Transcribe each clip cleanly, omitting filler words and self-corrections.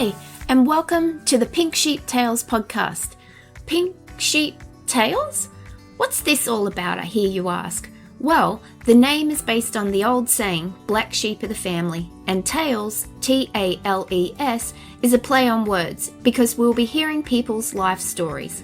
Hi, and welcome to the Pink Sheep Tales podcast. Pink Sheep Tales? What's this all about, I hear you ask? Well, the name is based on the old saying, black sheep of the family, and tales, T-A-L-E-S, is a play on words because we'll be hearing people's life stories.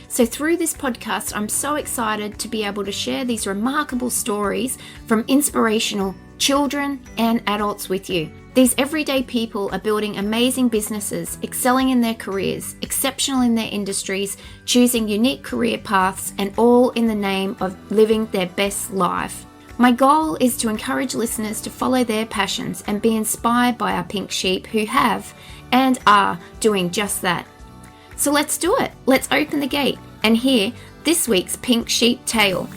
So through this podcast, I'm so excited to be able to share these remarkable stories from inspirational children and adults with you. These everyday people are building amazing businesses, excelling in their careers, exceptional in their industries, choosing unique career paths, and all in the name of living their best life. My goal is to encourage listeners to follow their passions and be inspired by our pink sheep who have and are doing just that. So let's do it. Let's open the gate and hear this week's Pink Sheep Tale.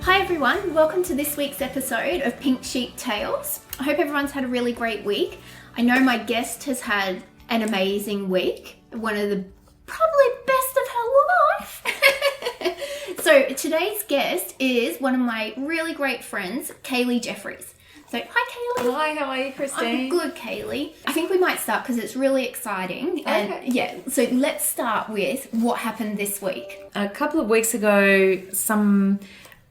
Hi everyone, welcome to this week's episode of Pink Sheep Tales. I hope everyone's had a really great week. I know my guest has had an amazing week, one of the probably best of her life. So today's guest is one of my really great friends, Caylie Jeffrey. So hi Caylie. Hi, how are you, Christine? I'm good, Caylie. I think we might start because it's really exciting. Okay. And so let's start with what happened this week. A couple of weeks ago, some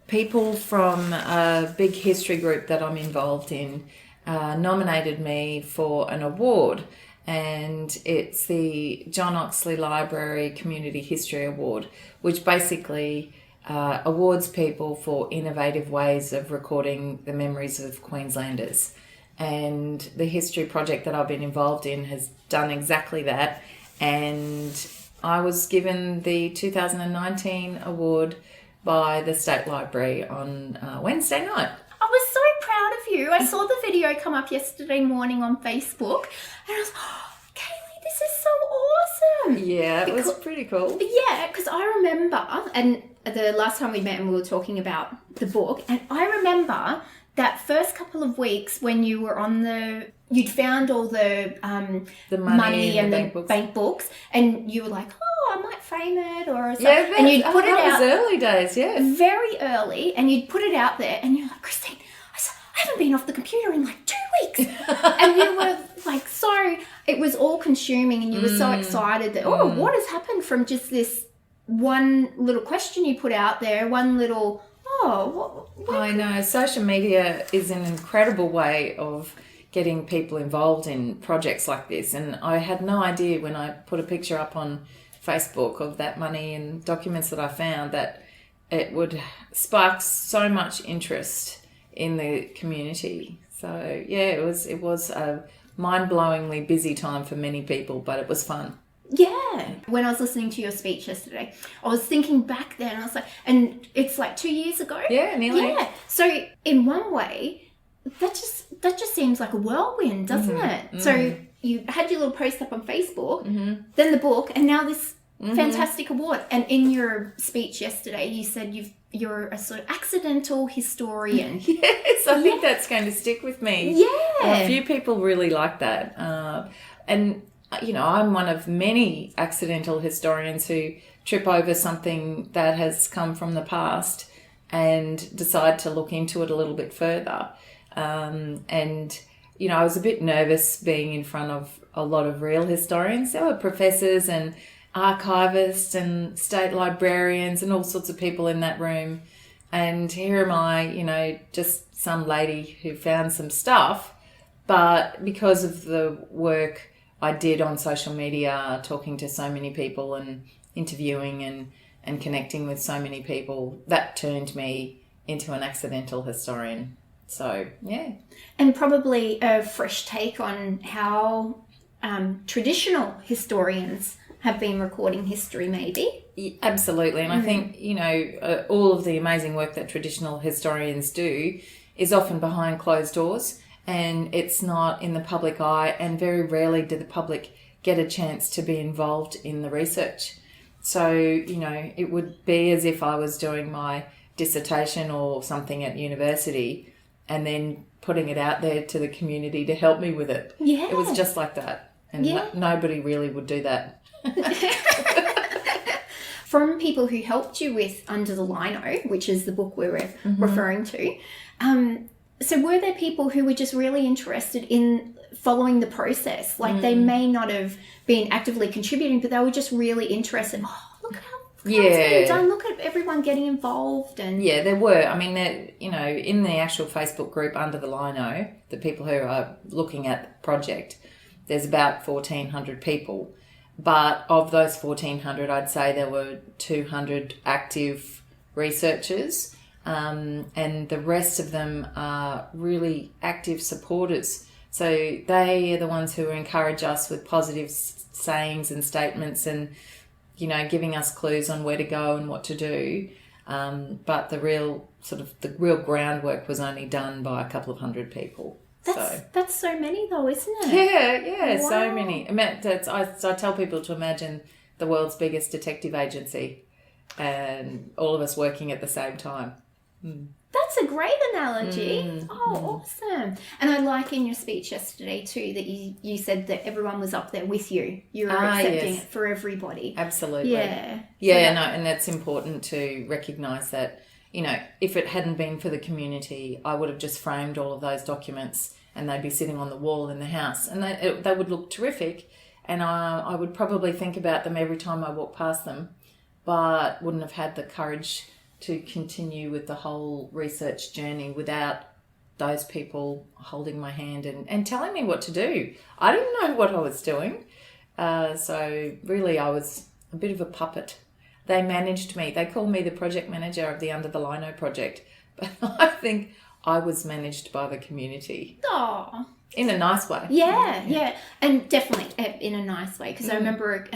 people from a big history group that I'm involved in nominated me for an award, and it's the JohnOxley Library Community History Award, which basically awards people for innovative ways of recording the memories of Queenslanders. And the history project that I've been involved in has done exactly that, and I was given the 2019 award by the State Library on Wednesday night. I was so proud of you. I saw the video come up yesterday morning on Facebook and I was, Caylie, this is so awesome. Yeah, it was pretty cool. Yeah, because I remember, and the last time we met and we were talking about the book, and I remember that first couple of weeks when you were on you'd found all the money and the bank books, and you were like, I might frame it or something. Yeah, and you'd put it out. That was early days, yeah. Very early, and you'd put it out there, and you're like, Christine, I haven't been off the computer in like 2 weeks. And you were like, it was all consuming, and you were so excited that, what has happened from just this one little question you put out there, one little, I know. Social media is an incredible way of getting people involved in projects like this. And I had no idea when I put a picture up on Facebook of that money and documents that I found that it would spark so much interest in the community. So yeah, it was a mind-blowingly busy time for many people, but it was fun. Yeah. When I was listening to your speech yesterday, I was thinking back then, I was like, and it's like 2 years ago. Yeah, nearly. Yeah. So in one way, that just seems like a whirlwind, doesn't it? Mm-hmm. So you had your little post up on Facebook, then the book, and now this fantastic award. And in your speech yesterday, you said you're a sort of accidental historian. Yes, I think that's going to stick with me. Yeah. A few people really like that. And, you know, I'm one of many accidental historians who trip over something that has come from the past and decide to look into it a little bit further. And, you know, I was a bit nervous being in front of a lot of real historians. There were professors and archivists and state librarians and all sorts of people in that room. And here am I, you know, just some lady who found some stuff. But because of the work I did on social media, talking to so many people and interviewing and connecting with so many people, that turned me into an accidental historian. So, yeah. And probably a fresh take on how traditional historians have been recording history, maybe. Absolutely. And I think, you know, all of the amazing work that traditional historians do is often behind closed doors, and it's not in the public eye, and very rarely do the public get a chance to be involved in the research. So, you know, it would be as if I was doing my dissertation or something at university and then putting it out there to the community to help me with it. Yeah. It was just like that. And nobody really would do that. from people who helped you with Under the Lino, which is the book we were referring to. So were there people who were just really interested in following the process? Like they may not have been actively contributing, but they were just really interested. Oh, look how it's being done. Look at everyone getting involved. And yeah, there were. I mean, in the actual Facebook group Under the Lino, the people who are looking at the project, there's about 1,400 people. But of those 1,400, I'd say there were 200 active researchers. And the rest of them are really active supporters. So they are the ones who encourage us with positive sayings and statements and, giving us clues on where to go and what to do. But the real groundwork was only done by a couple of hundred people. That's so many though, isn't it? Yeah, wow. So many. I tell people to imagine the world's biggest detective agency and all of us working at the same time. That's a great analogy. Awesome. And I like in your speech yesterday too that you said that everyone was up there with you. You were accepting it for everybody. Absolutely. Yeah. And that's important to recognise that, if it hadn't been for the community, I would have just framed all of those documents and they'd be sitting on the wall in the house and they would look terrific and I would probably think about them every time I walk past them, but wouldn't have had the courage to continue with the whole research journey without those people holding my hand and telling me what to do. I didn't know what I was doing. So really I was a bit of a puppet. They managed me. They called me the project manager of the Under the Lino project. But I think I was managed by the community. Oh. In a nice way. Yeah. And definitely in a nice way. Because I remember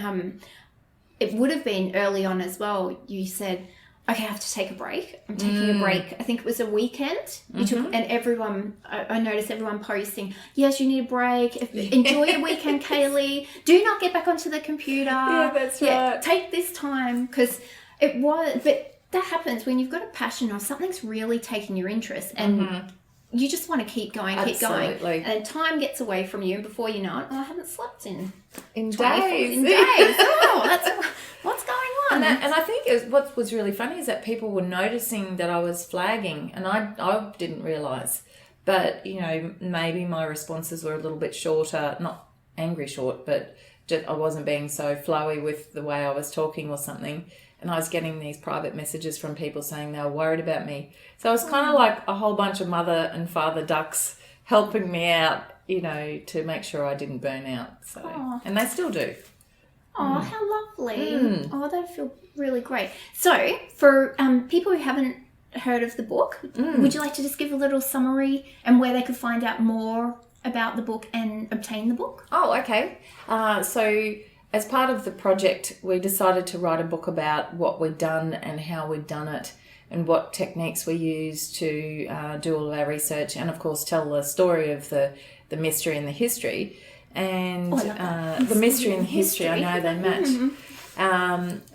it would have been early on as well. You said, okay, I have to take a break. I'm taking a break. I think it was a weekend. You took, and everyone, I noticed everyone posting, yes, you need a break. Enjoy your weekend, Caylie. Do not get back onto the computer. Yeah, that's right. Take this time because it was, but that happens when you've got a passion or something's really taking your interest and you just want to keep going. Absolutely. And time gets away from you and before you know it, I haven't slept in days. Oh, that's what's going on. And I think what was really funny is that people were noticing that I was flagging and I didn't realise. But, maybe my responses were a little bit shorter, not angry short, but just I wasn't being so flowy with the way I was talking or something. And I was getting these private messages from people saying they were worried about me. So it was kind of like a whole bunch of mother and father ducks helping me out, to make sure I didn't burn out. So, and they still do. Oh, how lovely. Oh, that'd feel really great. So for people who haven't heard of the book, would you like to just give a little summary and where they could find out more about the book and obtain the book? Oh, okay. So as part of the project, we decided to write a book about what we'd done and how we'd done it and what techniques we used to do all of our research and, of course, tell the story of the mystery and the history. And the mystery and the history, I know they match.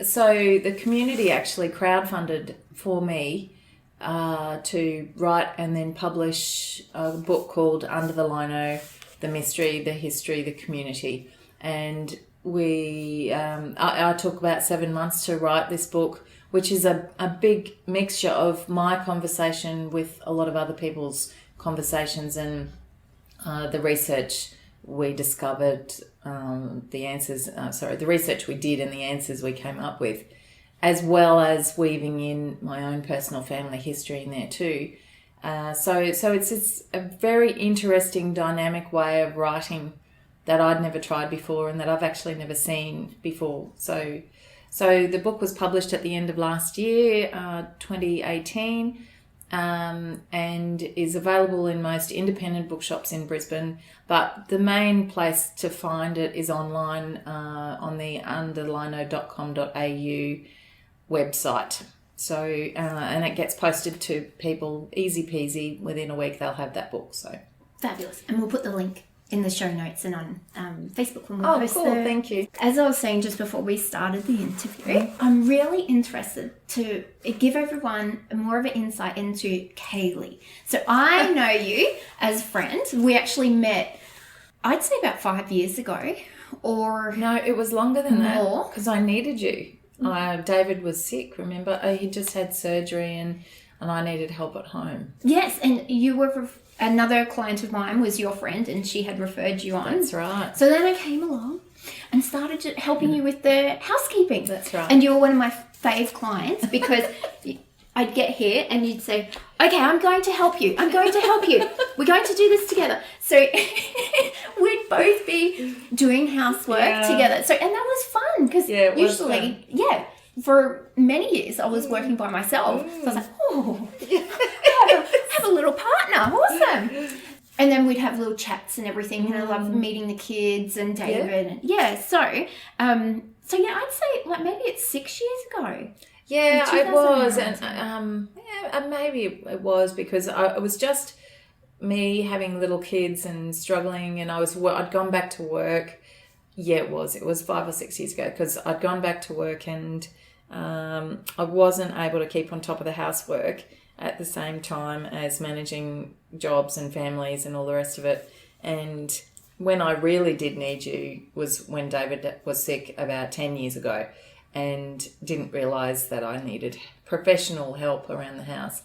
So the community actually crowdfunded for me to write and then publish a book called Under the Lino, The Mystery, the History, the Community. And I took about 7 months to write this book, which is a big mixture of my conversation with a lot of other people's conversations and the research we discovered, the research we did and the answers we came up with, as well as weaving in my own personal family history in there too. So it's a very interesting, dynamic way of writing that I'd never tried before and that I've actually never seen before. So the book was published at the end of last year, 2018, and is available in most independent bookshops in Brisbane. But the main place to find it is online on the underlino.com.au website. So, and it gets posted to people easy peasy. Within a week, they'll have that book. So fabulous. And we'll put the link in the show notes and on Facebook when we post cool. Thank you. As I was saying just before we started the interview, I'm really interested to give everyone more of an insight into Caylie. So I know you as friends. We actually met, I'd say about 5 years ago, or no, it was longer than more. That because I needed you. David was sick, remember? He just had surgery and I needed help at home. Yes, and you were another client of mine was your friend, and she had referred you on. That's right. So then I came along and started helping you with the housekeeping. That's right. And you were one of my fave clients because I'd get here and you'd say, okay, I'm going to help you. I'm going to help you. We're going to do this together. So we'd both be doing housework together. So, and that was fun because usually, for many years I was working by myself. So I was like, oh, have a little partner. Awesome. And then we'd have little chats and everything. And I loved meeting the kids and David. So I'd say like maybe it's 6 years ago. Yeah, it was. And maybe it was because it was just me having little kids and struggling, and I'd gone back to work. Yeah, it was 5 or 6 years ago because I'd gone back to work and I wasn't able to keep on top of the housework at the same time as managing jobs and families and all the rest of it. And when I really did need you was when David was sick about 10 years ago and didn't realise that I needed professional help around the house.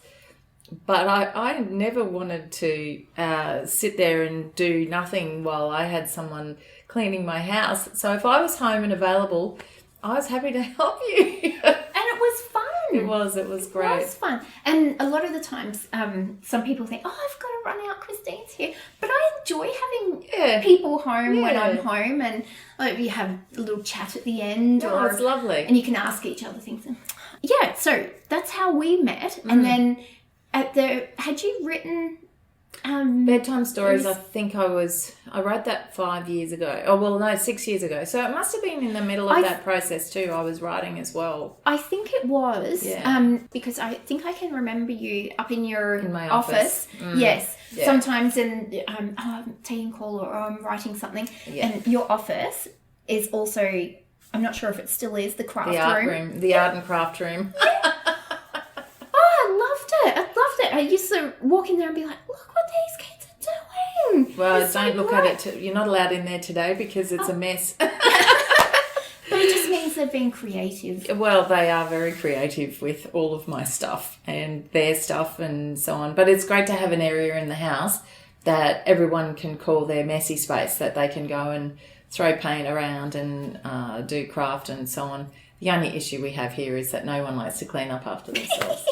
But I never wanted to sit there and do nothing while I had someone cleaning my house. So if I was home and available, I was happy to help you. And it was fun. It was great. It was fun. And a lot of the times, some people think, oh, I've got to run out, Christine's here. But I enjoy having people home when I'm home, and like, you have a little chat at the end. Oh, it's lovely. And you can ask each other things. Yeah, so that's how we met. And then had you written... bedtime stories, I think I wrote that 5 years ago. Oh, well, no, 6 years ago. So it must have been in the middle of that process too. I was writing as well. I think it was, because I think I can remember you up in my office. Yes. Yeah. Sometimes I'm taking a call or I'm writing something. Yeah. And your office is also, I'm not sure if it still is, the craft room. The art and craft room. I loved it. I used to walk in there and be like, look what these kids are doing. Well, don't look at it. You're not allowed in there today because it's a mess. But it just means they're being creative. Well, they are very creative with all of my stuff and their stuff and so on. But it's great to have an area in the house that everyone can call their messy space, that they can go and throw paint around and do craft and so on. The only issue we have here is that no one likes to clean up after themselves.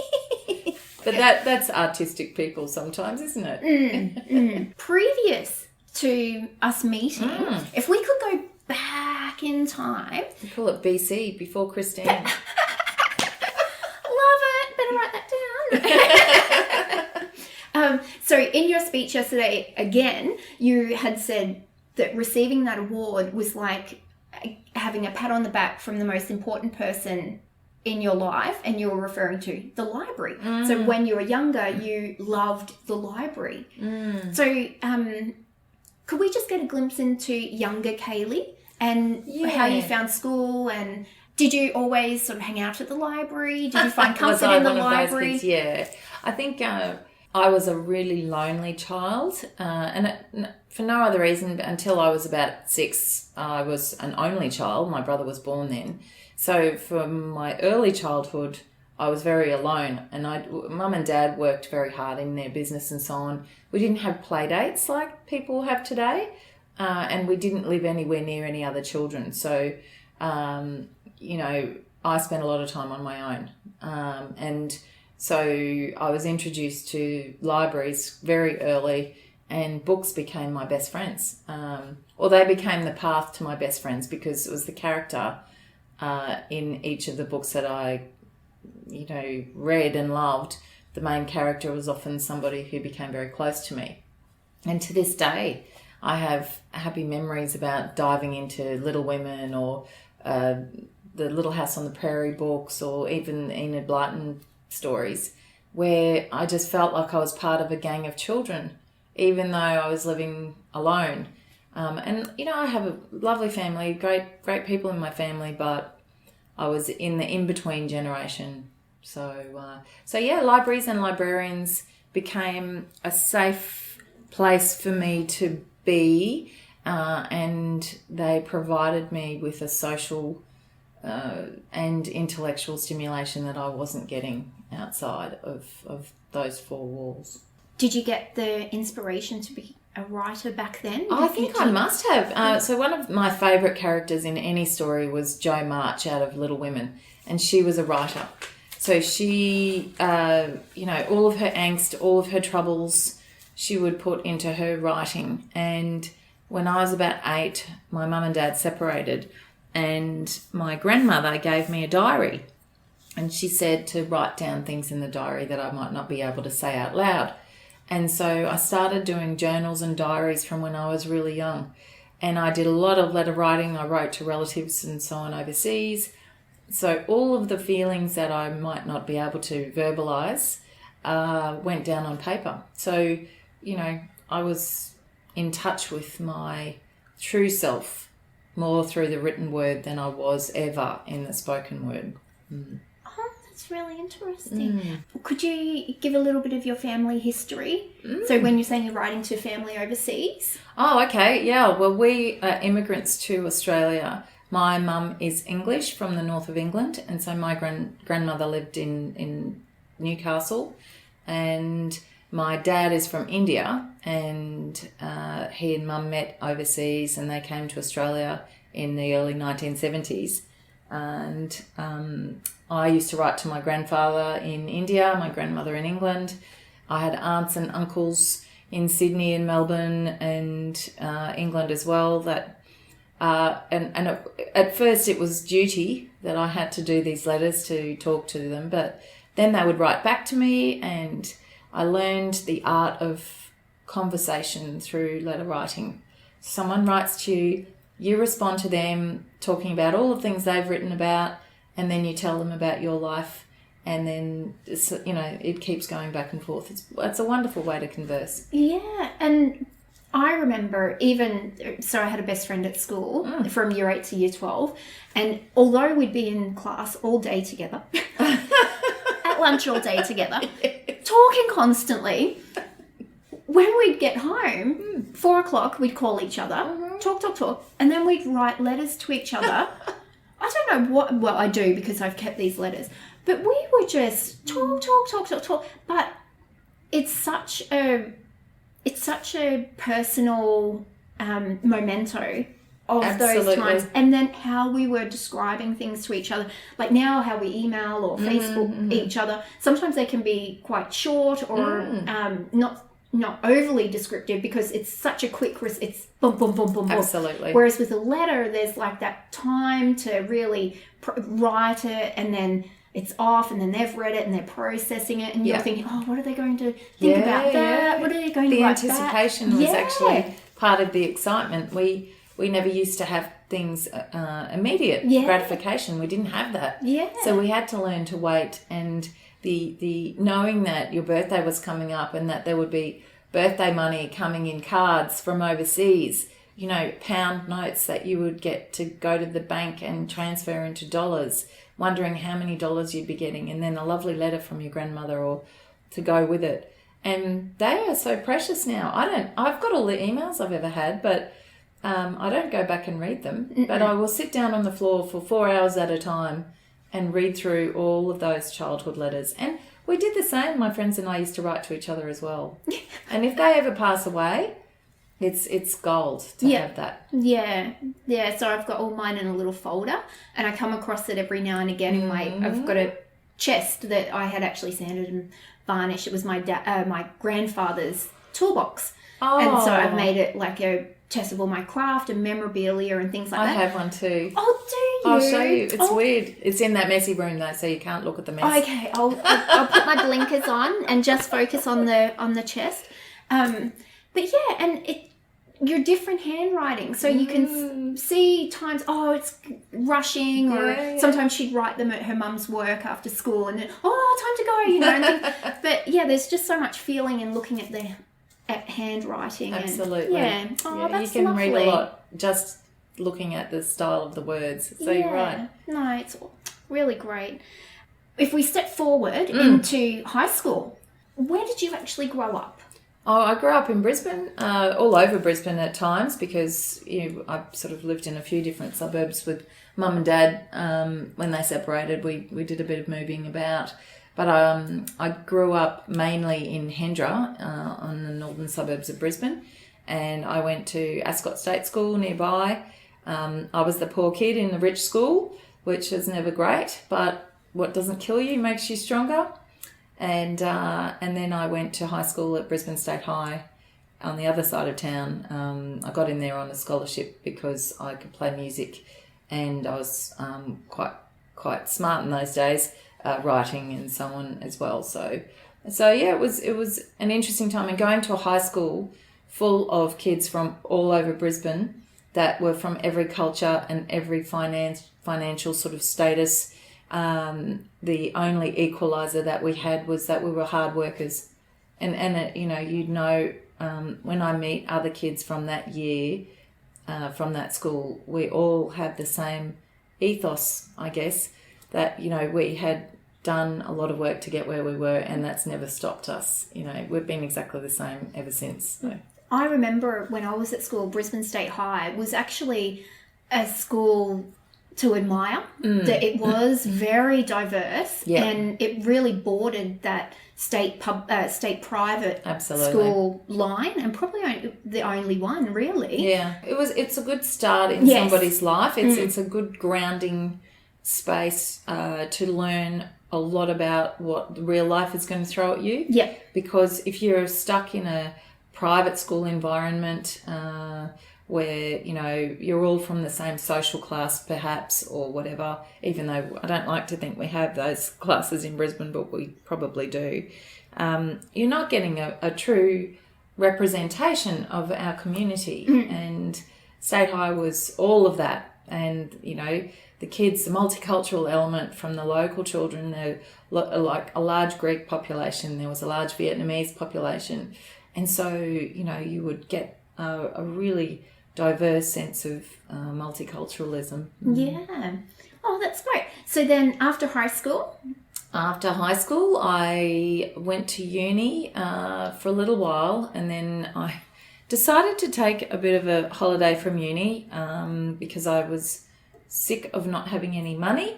But that's artistic people sometimes, isn't it? Previous to us meeting, if we could go back in time... We call it BC, before Christine. Love it. Better write that down. So in your speech yesterday, again, you had said that receiving that award was like having a pat on the back from the most important person in your life, and you were referring to the library. So when you were younger, you loved the library. So could we just get a glimpse into younger Caylie and how you found school, and did you always sort of hang out at the library? Did you find comfort in the library? Yeah, I think I was a really lonely child, and for no other reason. But until I was about 6, I was an only child. My brother was born then. So for my early childhood, I was very alone, and Mum and Dad worked very hard in their business and so on. We didn't have play dates like people have today, and we didn't live anywhere near any other children. So, I spent a lot of time on my own. And so I was introduced to libraries very early, and books became my best friends. Or they became the path to my best friends, because it was the character in each of the books that I, read and loved. The main character was often somebody who became very close to me. And to this day, I have happy memories about diving into Little Women or the Little House on the Prairie books, or even Enid Blyton stories, where I just felt like I was part of a gang of children, even though I was living alone. I have a lovely family, great people in my family, but I was in the in-between generation. So libraries and librarians became a safe place for me to be, and they provided me with a social and intellectual stimulation that I wasn't getting outside of those four walls. Did you get the inspiration to be a writer back then? I think I must have. So one of my favourite characters in any story was Jo March out of Little Women, and she was a writer. So she, all of her angst, all of her troubles, she would put into her writing. And when I was about 8, my mum and dad separated, and my grandmother gave me a diary, and she said to write down things in the diary that I might not be able to say out loud. And so I started doing journals and diaries from when I was really young. And I did a lot of letter writing. I wrote to relatives and so on overseas. So all of the feelings that I might not be able to verbalise went down on paper. So, I was in touch with my true self more through the written word than I was ever in the spoken word. Oh, that's really interesting. Could you give a little bit of your family history? So when you're saying you're writing to family overseas? Oh, okay. Yeah. Well, we are immigrants to Australia. My mum is English from the north of England, and so my grandmother lived in Newcastle, and my dad is from India, and he and mum met overseas, and they came to Australia in the early 1970s. And I used to write to my grandfather in India, my grandmother in England. I had aunts and uncles in Sydney and Melbourne and England as well. At first it was duty that I had to do these letters to talk to them, but then they would write back to me, and I learned the art of conversation through letter writing. Someone writes to you, you respond to them talking about all the things they've written about, and then you tell them about your life, and then it keeps going back and forth. It's a wonderful way to converse. Yeah, and I remember I had a best friend at school from year 8 to year 12, and although we'd be in class all day together, at lunch all day together, talking constantly, when we'd get home, 4 o'clock, we'd call each other, talk, and then we'd write letters to each other. I don't know what, well, I do because I've kept these letters, but we would just talk, but it's such a personal memento of Absolutely. Those times, and then how we were describing things to each other. Like now, how we email or Facebook each other. Sometimes they can be quite short or not overly descriptive because it's such a quick. It's boom, boom, boom, boom, boom. Absolutely. Whereas with a letter, there's like that time to really write it, and then it's off, and then they've read it and they're processing it, and you're thinking, oh, what are they going to think about that? Yeah. What are they going to write back? The anticipation was actually part of the excitement. We never used to have things immediate gratification. We didn't have that. Yeah. So we had to learn to wait, and the knowing that your birthday was coming up and that there would be birthday money coming in cards from overseas, pound notes that you would get to go to the bank and transfer into dollars, wondering how many dollars you'd be getting, and then a lovely letter from your grandmother or to go with it. And they are so precious now. I've got all the emails I've ever had, but I don't go back and read them. But I will sit down on the floor for 4 hours at a time and read through all of those childhood letters. And we did the same. My friends and I used to write to each other as well. And if they ever pass away, it's gold to have that. Yeah. So I've got all mine in a little folder, and I come across it every now and again. I've got a chest that I had actually sanded and varnished. It was my grandfather's toolbox, and so I've made it like a chest of all my craft and memorabilia and things like that. I have one too. Oh, do you? I'll show you. It's weird. It's in that messy room though, so you can't look at the mess. Okay, I'll put my blinkers on and just focus on the chest. But yeah, and your different handwriting, so you can see times. Oh, it's rushing, or sometimes she'd write them at her mum's work after school, and then, time to go, and things. But yeah, there's just so much feeling in looking at handwriting. Absolutely. And, that's you can lovely. read a lot just looking at the style of the words. So you're right. No, it's really great. If we step forward into high school, where did you actually grow up? Oh, I grew up in Brisbane, all over Brisbane at times, because I sort of lived in a few different suburbs with mum and dad. When they separated, we did a bit of moving about. But I grew up mainly in Hendra, on the northern suburbs of Brisbane, and I went to Ascot State School nearby. I was the poor kid in the rich school, which is never great, but what doesn't kill you makes you stronger. And then I went to high school at Brisbane State High on the other side of town. I got in there on a scholarship because I could play music, and I was quite smart in those days, writing and so on as well. So yeah, it was an interesting time, and going to a high school full of kids from all over Brisbane that were from every culture and every financial sort of status. The only equalizer that we had was that we were hard workers, and when I meet other kids from that year, from that school, we all have the same ethos, I guess, that we had done a lot of work to get where we were, and that's never stopped us. We've been exactly the same ever since. So. I remember when I was at school, Brisbane State High was actually a school to admire. That it was very diverse, and it really bordered that state private school line, and probably the only one really. Yeah, it's a good start in somebody's life. It's a good grounding space to learn a lot about what real life is going to throw at you. Yeah, because if you're stuck in a private school environment where you're all from the same social class perhaps, or whatever, even though I don't like to think we have those classes in Brisbane, but we probably do, you're not getting a true representation of our community. And State High was all of that. And the kids, the multicultural element from the local children, they're like a large Greek population, there was a large Vietnamese population. And so, you would get a really diverse sense of multiculturalism. Yeah. Oh, that's great. So then after high school? After high school, I went to uni for a little while, and then I decided to take a bit of a holiday from uni because I was sick of not having any money,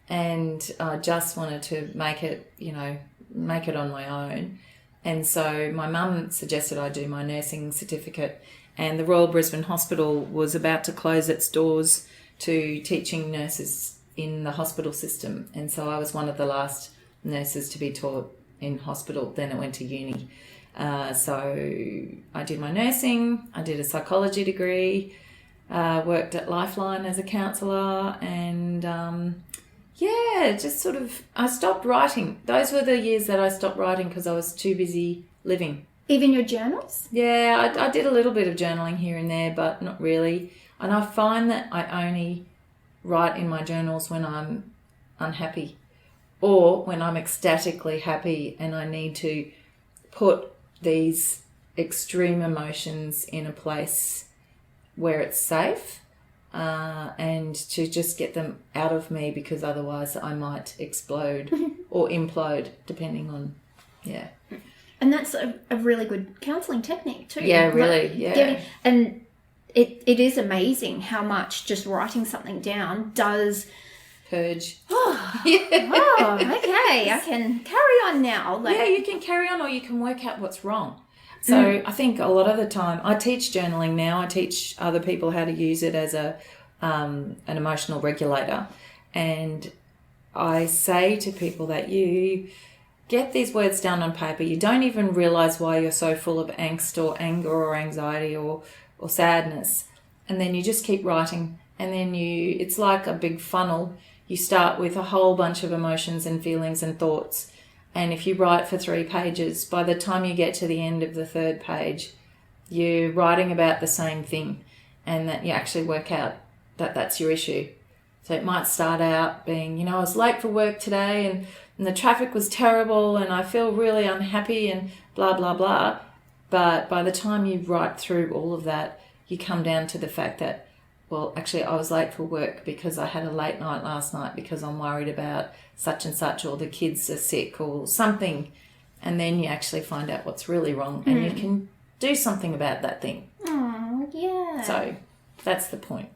and I just wanted to make it on my own. And so my mum suggested I do my nursing certificate, and the Royal Brisbane Hospital was about to close its doors to teaching nurses in the hospital system. And so I was one of the last nurses to be taught in hospital. Then I went to uni. So I did my nursing, I did a psychology degree, worked at Lifeline as a counsellor, and I stopped writing. Those were the years that I stopped writing because I was too busy living. Even your journals? Yeah, I did a little bit of journaling here and there, but not really. And I find that I only write in my journals when I'm unhappy, or when I'm ecstatically happy and I need to put these extreme emotions in a place where it's safe, and to just get them out of me, because otherwise I might explode or implode, depending on, And that's a really good counselling technique too. Yeah, really, yeah. And it is amazing how much just writing something down does... Purge. Oh, okay, I can carry on now. Yeah, you can carry on, or you can work out what's wrong. So I think a lot of the time, I teach journaling now. I teach other people how to use it as an emotional regulator. And I say to people that you get these words down on paper. You don't even realise why you're so full of angst or anger or anxiety or sadness. And then you just keep writing. And then it's like a big funnel. You start with a whole bunch of emotions and feelings and thoughts. And if you write for 3 pages, by the time you get to the end of the 3rd page, you're writing about the same thing, and that you actually work out that that's your issue. So it might start out being, I was late for work today and the traffic was terrible and I feel really unhappy and blah, blah, blah. But by the time you write through all of that, you come down to the fact that, well, actually I was late for work because I had a late night last night because I'm worried about such and such, or the kids are sick or something. and then you actually find out what's really wrong and you can do something about that thing. Oh, yeah. So that's the point.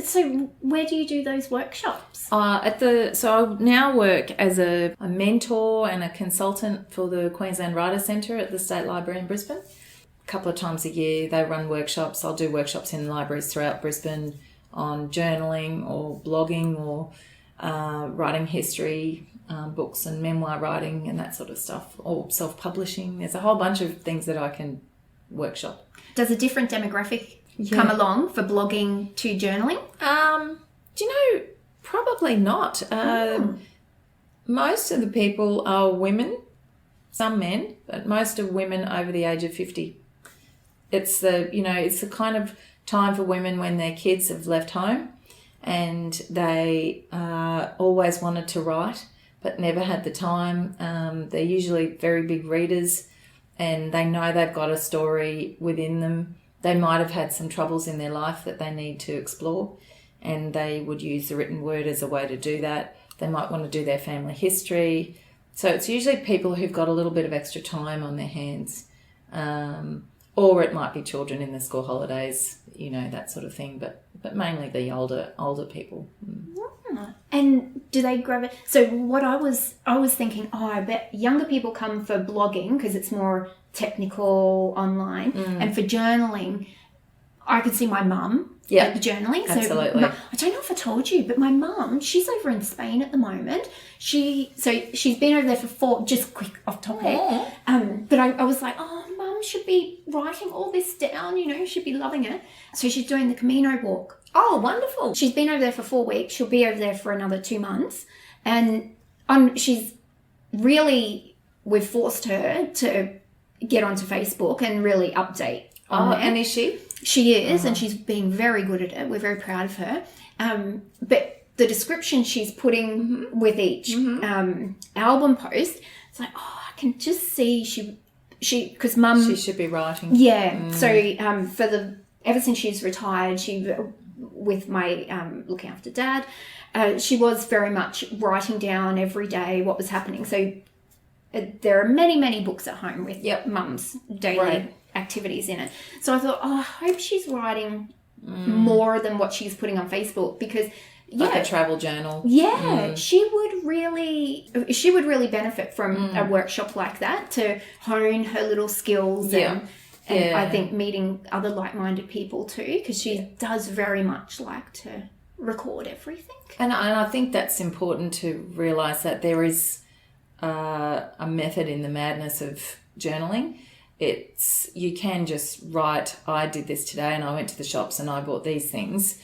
So where do you do those workshops? So I now work as a mentor and a consultant for the Queensland Writer Centre at the State Library in Brisbane. A couple of times a year they run workshops. I'll do workshops in libraries throughout Brisbane on journaling or blogging or writing history, books and memoir writing and that sort of stuff, or self-publishing. There's a whole bunch of things that I can workshop. Does a different demographic come along for blogging to journaling? Do you know, probably not. Most of the people are women, some men, but most are women over the age of 50. It's the kind of time for women when their kids have left home and they always wanted to write but never had the time. They're usually very big readers and they know they've got a story within them. They might have had some troubles in their life that they need to explore and they would use the written word as a way to do that. They might want to do their family history. So it's usually people who've got a little bit of extra time on their hands. Or it might be children in the school holidays, that sort of thing, but mainly the older people. And do they grab it? So what I was thinking, I bet younger people come for blogging because it's more technical online, and for journaling, I could see my mum at the journaling. So absolutely. I don't know if I told you, but my mum, she's over in Spain at the moment. She's been over there for 4. Just quick off topic. But I was like, oh, Mum should be writing all this down. Should be loving it. So she's doing the Camino walk. Oh, wonderful. She's been over there for 4 weeks. She'll be over there for another 2 months. And she's really, we've forced her to get onto Facebook and really update on there. And is she? She is, and she's being very good at it. We're very proud of her. But the description she's putting with each album post, it's like, I can just see because Mum... She should be writing. Yeah. So ever since she's retired, with my looking after Dad, she was very much writing down every day what was happening. So there are many, many books at home with Mum's daily activities in it. So I thought, I hope she's writing more than what she's putting on Facebook because... Like a travel journal. Yeah, she would really benefit from a workshop like that to hone her little skills and I think meeting other like-minded people too, because she does very much like to record everything. And I think that's important to realise that there is a method in the madness of journaling. You can just write, I did this today and I went to the shops and I bought these things.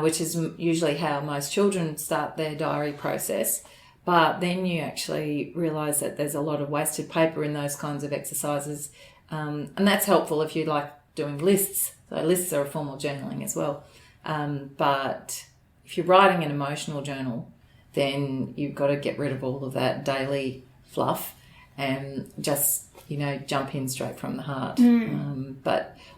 Which is usually how most children start their diary process. But then you actually realise that there's a lot of wasted paper in those kinds of exercises. And that's helpful if you like doing lists. So lists are a form of journaling as well. But if you're writing an emotional journal, then you've got to get rid of all of that daily fluff and just, jump in straight from the heart.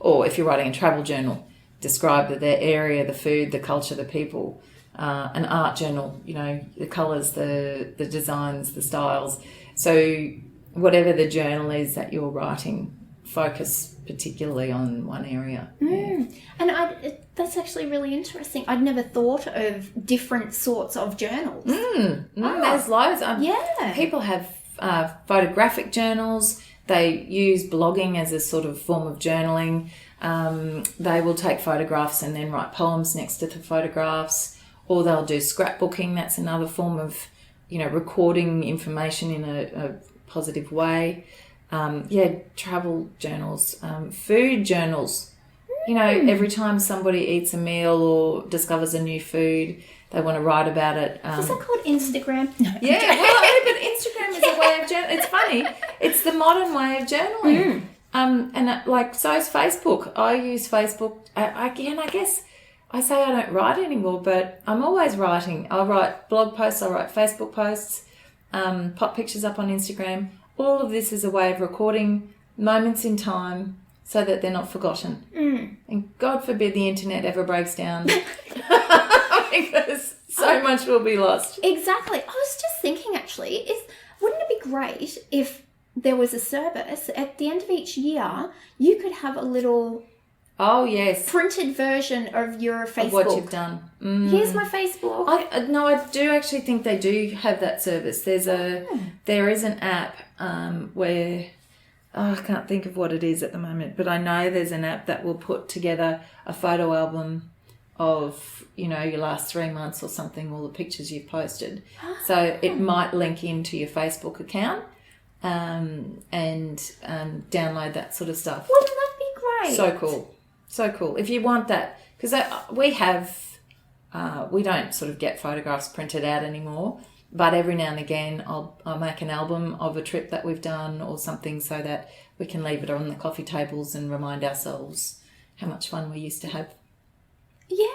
Or if you're writing a travel journal, describe the area, the food, the culture, the people. An art journal, the colours, the designs, the styles. So whatever the journal is that you're writing, focus particularly on one area. And that's actually really interesting. I'd never thought of different sorts of journals. There's loads. People have photographic journals. They use blogging as a sort of form of journaling. They will take photographs and then write poems next to the photographs, or they'll do scrapbooking. That's another form of, recording information in a positive way. Travel journals, food journals. Every time somebody eats a meal or discovers a new food, they want to write about it. Is that called Instagram? No. Yeah, but Instagram is a way of journaling. It's funny. It's the modern way of journaling. So is Facebook. I use Facebook. I guess I say I don't write anymore, but I'm always writing. I'll write blog posts. I'll write Facebook posts, pop pictures up on Instagram. All of this is a way of recording moments in time so that they're not forgotten. And God forbid the internet ever breaks down because so much will be lost. Exactly. I was just thinking, actually, wouldn't it be great if there was a service at the end of each year. You could have a little printed version of your Facebook. Of what you've done. Here's my Facebook. I do actually think they do have that service. There is an app where I can't think of what it is at the moment, but I know there's an app that will put together a photo album of, you know, your last 3 months or something, all the pictures you've posted. So it might link into your Facebook account and download that sort of stuff. Wouldn't that be great? So cool. If you want that, because we don't sort of get photographs printed out anymore, but every now and again I'll make an album of a trip that we've done or something so that we can leave it on the coffee tables and remind ourselves how much fun we used to have.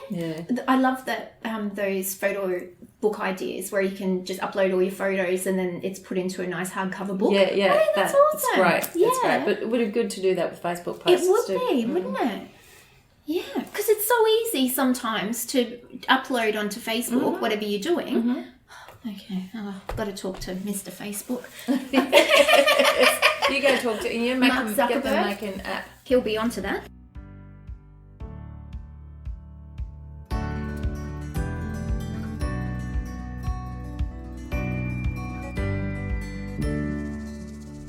Yeah. I love that those photo book ideas where you can just upload all your photos and then it's put into a nice hardcover book. Yeah. I think that's awesome. It's great. Yeah. It's great. But it would be good to do that with Facebook posts. It would be, wouldn't it? Yeah, because it's so easy sometimes to upload onto Facebook whatever you're doing. Okay, I've got to talk to Mr. Facebook. You go talk to Mark Zuckerberg. Get them make an app. He'll be onto that.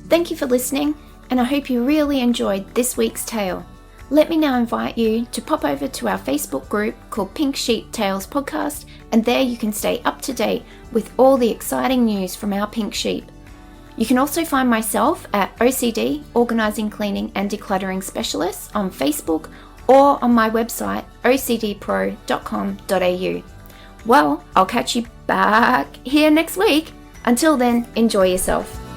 Thank you for listening, and I hope you really enjoyed this week's tale. Let me now invite you to pop over to our Facebook group called Pink Sheep Tales Podcast, and there you can stay up to date with all the exciting news from our pink sheep. You can also find myself at OCD, Organising, Cleaning and Decluttering Specialists on Facebook or on my website ocdpro.com.au. Well, I'll catch you back here next week. Until then, enjoy yourself.